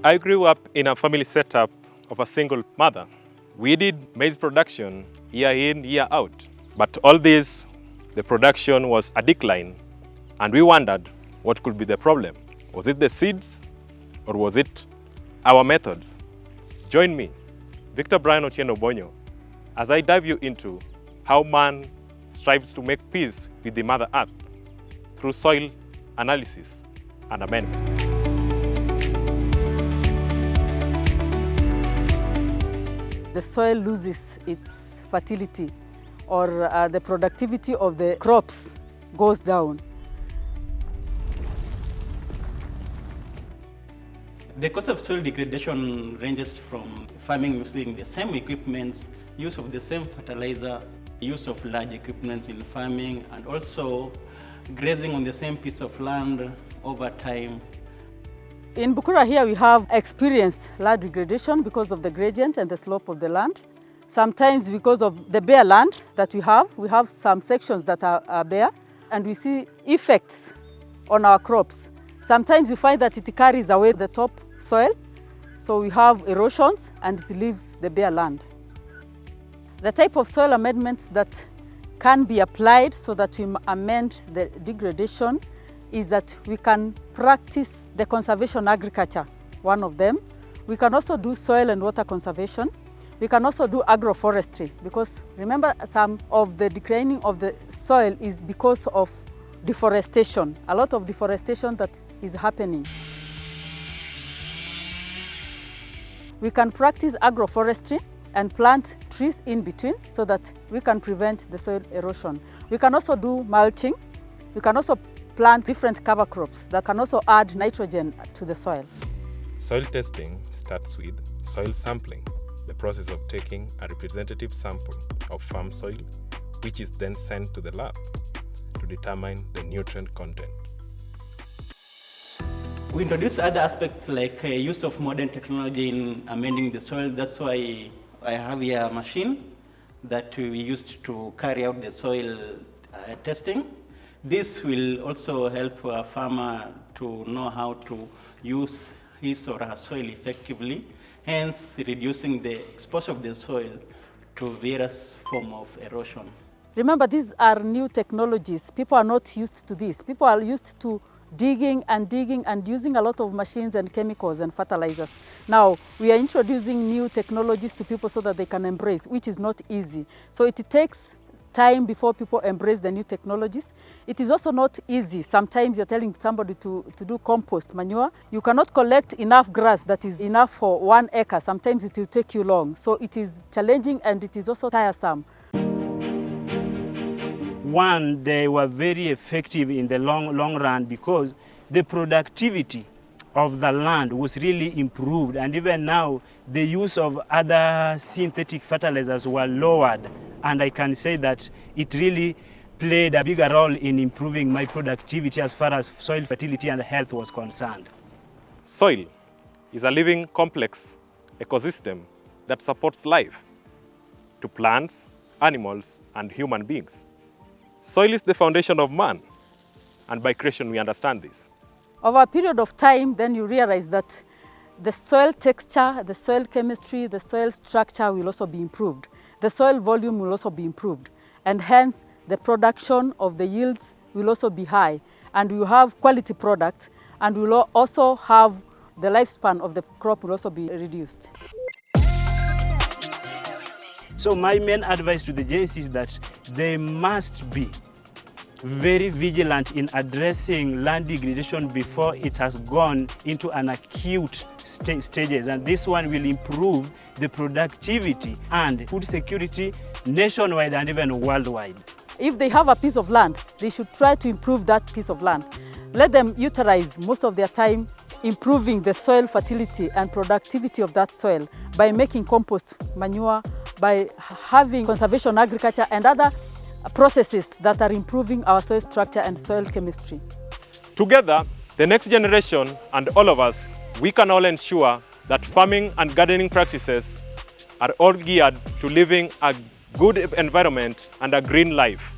I grew up in a family setup of a single mother. We did maize production year in, year out. But all this, the production was a decline, and we wondered what could be the problem. Was it the seeds, or was it our methods? Join me, Victor Brian Otieno Bonyo, as I dive you into how man strives to make peace with the Mother Earth through soil analysis and amendments. The soil loses its fertility, or the productivity of the crops goes down. The cause of soil degradation ranges from farming using the same equipment, use of the same fertilizer, use of large equipment in farming, and also grazing on the same piece of land over time. In Burkura here we have experienced land degradation because of the gradient and the slope of the land. Sometimes because of the bare land that we have some sections that are bare, and we see effects on our crops. Sometimes we find that it carries away the top soil, so we have erosions and it leaves the bare land. The type of soil amendments that can be applied so that we amend the degradation is that we can practice the conservation agriculture, one of them. We can also do soil and water conservation. We can also do agroforestry, because remember, some of the declining of the soil is because of deforestation, a lot of deforestation that is happening. We can practice agroforestry and plant trees in between so that we can prevent the soil erosion. We can also do mulching. We can also plant different cover crops that can also add nitrogen to the soil. Soil testing starts with soil sampling, the process of taking a representative sample of farm soil, which is then sent to the lab to determine the nutrient content. We introduce other aspects like use of modern technology in amending the soil. That's why I have here a machine that we used to carry out the soil testing. This will also help a farmer to know how to use his or her soil effectively, hence reducing the exposure of the soil to various forms of erosion. Remember, these are new technologies. People are not used to this. People are used to digging and using a lot of machines and chemicals and fertilizers. Now, we are introducing new technologies to people so that they can embrace, which is not easy. So it takes time before people embrace the new technologies. It is also not easy. Sometimes you're telling somebody to do compost manure. You cannot collect enough grass that is enough for 1 acre. Sometimes it will take you long. So it is challenging and it is also tiresome. One, they were very effective in the long run because the productivity of the land was really improved, and even now the use of other synthetic fertilizers were lowered, and I can say that it really played a bigger role in improving my productivity as far as soil fertility and health was concerned. Soil is a living complex ecosystem that supports life to plants, animals, and human beings. Soil is the foundation of man, and by creation we understand this. Over a period of time, then you realize that the soil texture, the soil chemistry, the soil structure will also be improved. The soil volume will also be improved, and hence the production of the yields will also be high, and we will have quality products, and we will also have the lifespan of the crop will also be reduced. So my main advice to the Gens is that they must be very vigilant in addressing land degradation before it has gone into an acute stages, and this one will improve the productivity and food security nationwide and even worldwide. If they have a piece of land, they should try to improve that piece of land. Let them utilize most of their time improving the soil fertility and productivity of that soil by making compost manure, by having conservation agriculture and other processes that are improving our soil structure and soil chemistry. Together, the next generation and all of us, we can all ensure that farming and gardening practices are all geared to living a good environment and a green life.